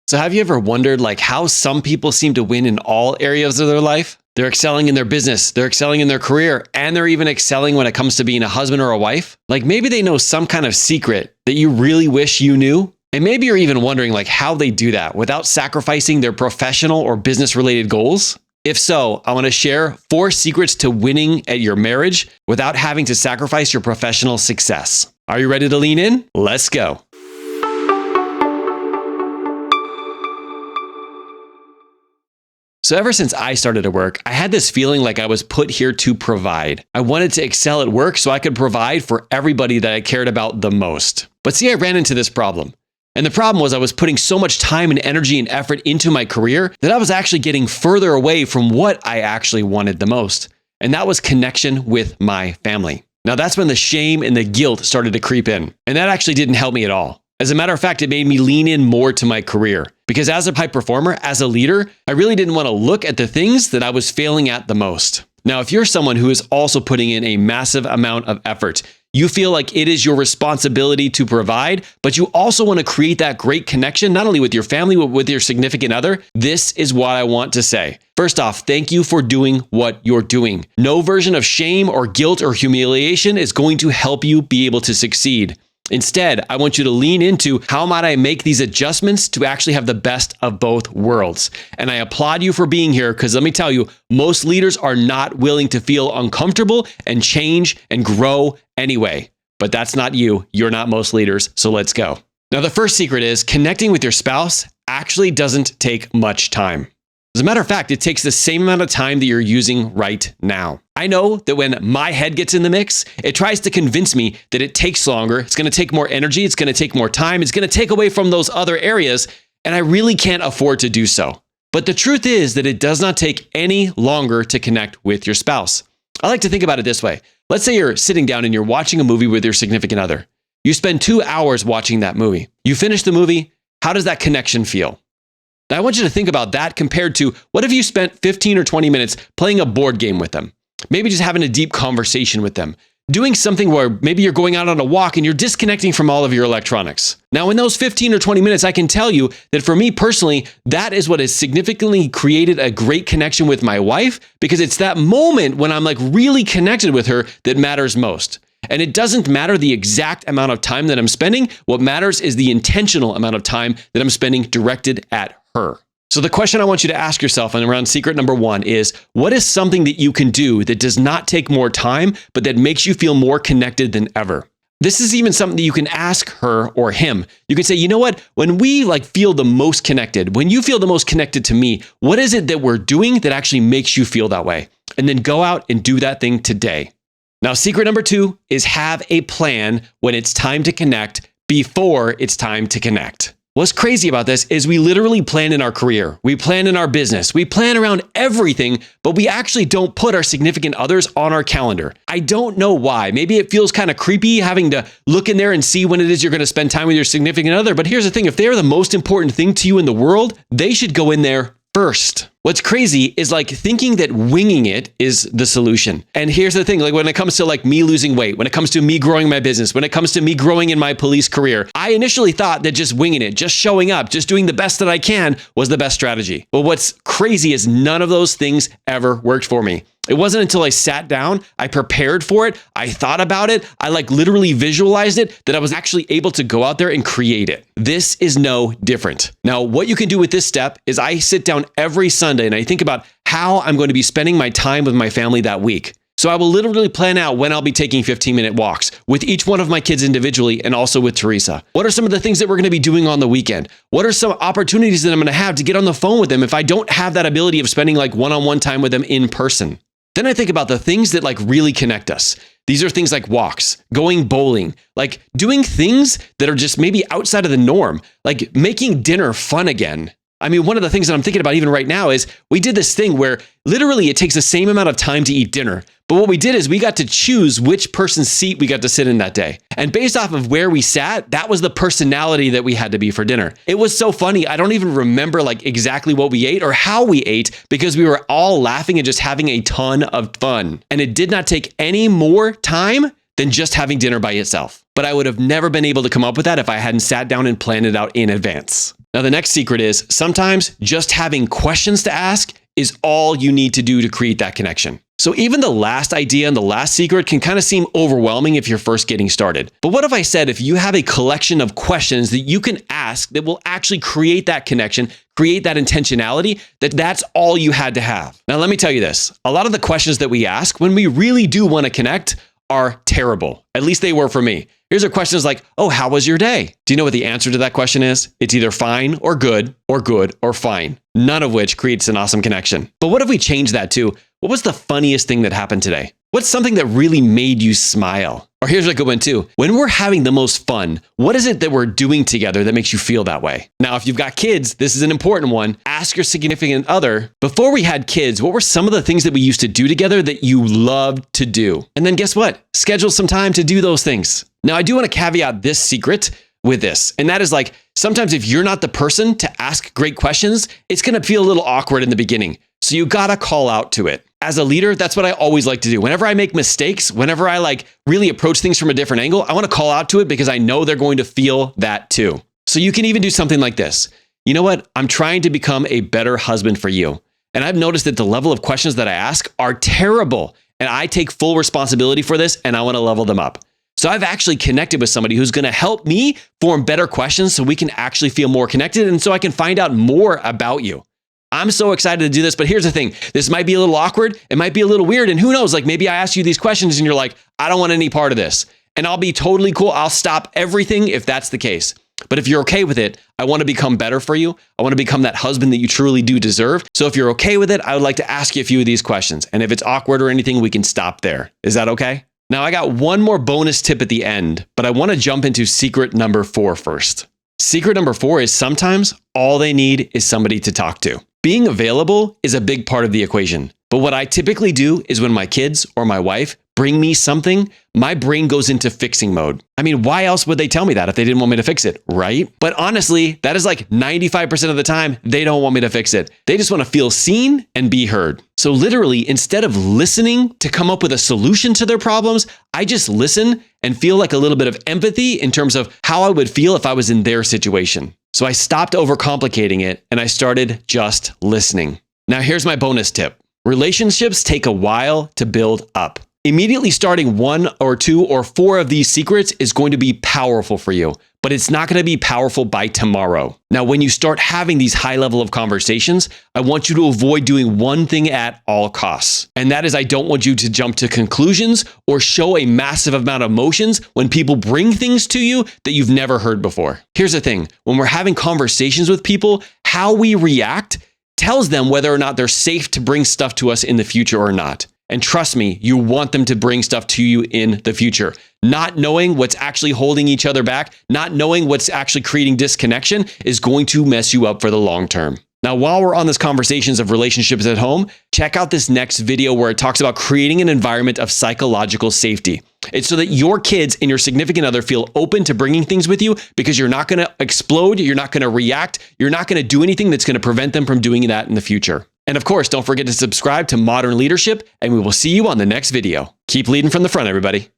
So have you ever wondered how some people seem to win in all areas of their life? They're excelling in their business, they're excelling in their career, and they're even excelling when it comes to being a husband or a wife. Maybe they know some kind of secret that you really wish you knew. And maybe you're even wondering how they do that without sacrificing their professional or business related goals. If so, I want to share 4 secrets to winning at your marriage without having to sacrifice your professional success. Are you ready to lean in? Let's go. So ever since I started to work, I had this feeling like I was put here to provide. I wanted to excel at work so I could provide for everybody that I cared about the most. But see, I ran into this problem. And the problem was I was putting so much time and energy and effort into my career that I was actually getting further away from what I actually wanted the most. And that was connection with my family. Now that's when the shame and the guilt started to creep in. And that actually didn't help me at all. As a matter of fact, it made me lean in more to my career. Because as a high performer, as a leader, I really didn't want to look at the things that I was failing at the most. Now, if you're someone who is also putting in a massive amount of effort, you feel like it is your responsibility to provide, but you also want to create that great connection, not only with your family, but with your significant other, this is what I want to say. First off, thank you for doing what you're doing. No version of shame or guilt or humiliation is going to help you be able to succeed. Instead, I want you to lean into how might I make these adjustments to actually have the best of both worlds. And I applaud you for being here because let me tell you, most leaders are not willing to feel uncomfortable and change and grow anyway. But that's not you. You're not most leaders. So let's go. Now, the first secret is connecting with your spouse actually doesn't take much time. As a matter of fact, it takes the same amount of time that you're using right now. I know that when my head gets in the mix, it tries to convince me that it takes longer, it's going to take more energy, it's going to take more time, it's going to take away from those other areas, and I really can't afford to do so. But the truth is that it does not take any longer to connect with your spouse. I like to think about it this way. Let's say you're sitting down and you're watching a movie with your significant other. You spend 2 hours watching that movie. You finish the movie. How does that connection feel? Now, I want you to think about that compared to what if you spent 15 or 20 minutes playing a board game with them? Maybe just having a deep conversation with them. Doing something where maybe you're going out on a walk and you're disconnecting from all of your electronics. Now, in those 15 or 20 minutes, I can tell you that for me personally, that is what has significantly created a great connection with my wife because it's that moment when I'm really connected with her that matters most. And it doesn't matter the exact amount of time that I'm spending. What matters is the intentional amount of time that I'm spending directed at her. So the question I want you to ask yourself around secret number 1 is, what is something that you can do that does not take more time, but that makes you feel more connected than ever? This is even something that you can ask her or him. You can say, you know what? When we feel the most connected, when you feel the most connected to me, what is it that we're doing that actually makes you feel that way? And then go out and do that thing today. Now, secret number 2 is have a plan when it's time to connect before it's time to connect. What's crazy about this is we literally plan in our career, we plan in our business, we plan around everything, but we actually don't put our significant others on our calendar. I don't know why. Maybe it feels kind of creepy having to look in there and see when it is you're going to spend time with your significant other. But here's the thing, if they're the most important thing to you in the world, they should go in there first. What's crazy is thinking that winging it is the solution. And here's the thing, when it comes to me losing weight, when it comes to me growing my business, when it comes to me growing in my police career, I initially thought that just winging it, just showing up, just doing the best that I can was the best strategy. But what's crazy is none of those things ever worked for me. It wasn't until I sat down, I prepared for it, I thought about it, I literally visualized it, that I was actually able to go out there and create it. This is no different. Now, what you can do with this step is I sit down every Sunday and I think about how I'm going to be spending my time with my family that week. So I will literally plan out when I'll be taking 15-minute walks with each one of my kids individually and also with Teresa. What are some of the things that we're going to be doing on the weekend? What are some opportunities that I'm going to have to get on the phone with them if I don't have that ability of spending one-on-one time with them in person? Then I think about the things that really connect us. These are things like walks, going bowling, doing things that are just maybe outside of the norm, making dinner fun again. I mean, one of the things that I'm thinking about even right now is we did this thing where literally it takes the same amount of time to eat dinner. But what we did is we got to choose which person's seat we got to sit in that day. And based off of where we sat, that was the personality that we had to be for dinner. It was so funny. I don't even remember exactly what we ate or how we ate because we were all laughing and just having a ton of fun. And it did not take any more time than just having dinner by itself. But I would have never been able to come up with that if I hadn't sat down and planned it out in advance. Now, the next secret is sometimes just having questions to ask is all you need to do to create that connection. So even the last idea and the last secret can kind of seem overwhelming if you're first getting started. But what if I said if you have a collection of questions that you can ask that will actually create that connection, create that intentionality, that's all you had to have? Now, let me tell you this. A lot of the questions that we ask when we really do want to connect are terrible. At least they were for me. Here's our questions like, oh, how was your day? Do you know what the answer to that question is? It's either fine or good or fine. None of which creates an awesome connection. But what if we change that to, what was the funniest thing that happened today? What's something that really made you smile? Or here's a good one too. When we're having the most fun, what is it that we're doing together that makes you feel that way? Now, if you've got kids, this is an important one. Ask your significant other, before we had kids, what were some of the things that we used to do together that you loved to do? And then guess what? Schedule some time to do those things. Now, I do want to caveat this secret with this, and that is like, sometimes if you're not the person to ask great questions, it's going to feel a little awkward in the beginning. So you got to call out to it. As a leader, that's what I always like to do. Whenever I make mistakes, whenever I really approach things from a different angle, I want to call out to it because I know they're going to feel that too. So you can even do something like this. You know what? I'm trying to become a better husband for you. And I've noticed that the level of questions that I ask are terrible. And I take full responsibility for this and I want to level them up. So I've actually connected with somebody who's going to help me form better questions so we can actually feel more connected and so I can find out more about you. I'm so excited to do this, but here's the thing. This might be a little awkward. It might be a little weird. And who knows, maybe I ask you these questions and you're like, I don't want any part of this. And I'll be totally cool. I'll stop everything if that's the case. But if you're okay with it, I want to become better for you. I want to become that husband that you truly do deserve. So if you're okay with it, I would like to ask you a few of these questions. And if it's awkward or anything, we can stop there. Is that okay? Now, I got one more bonus tip at the end, but I want to jump into secret number 4 first. Secret number 4 is sometimes all they need is somebody to talk to. Being available is a big part of the equation. But what I typically do is when my kids or my wife bring me something, my brain goes into fixing mode. I mean, why else would they tell me that if they didn't want me to fix it, right? But honestly, that is 95% of the time, they don't want me to fix it. They just want to feel seen and be heard. So literally, instead of listening to come up with a solution to their problems, I just listen and feel a little bit of empathy in terms of how I would feel if I was in their situation. So I stopped overcomplicating it and I started just listening. Now here's my bonus tip. Relationships take a while to build up. Immediately starting 1 or 2 or 4 of these secrets is going to be powerful for you, but it's not going to be powerful by tomorrow. Now, when you start having these high level of conversations, I want you to avoid doing one thing at all costs. And that is, I don't want you to jump to conclusions or show a massive amount of emotions when people bring things to you that you've never heard before. Here's the thing. When we're having conversations with people, how we react tells them whether or not they're safe to bring stuff to us in the future or not. And trust me, you want them to bring stuff to you in the future. Not knowing what's actually holding each other back, not knowing what's actually creating disconnection is going to mess you up for the long term. Now, while we're on this conversations of relationships at home, check out this next video where it talks about creating an environment of psychological safety. It's so that your kids and your significant other feel open to bringing things with you because you're not going to explode, you're not going to react, you're not going to do anything that's going to prevent them from doing that in the future. And of course, don't forget to subscribe to Modern Leadership, and we will see you on the next video. Keep leading from the front, everybody.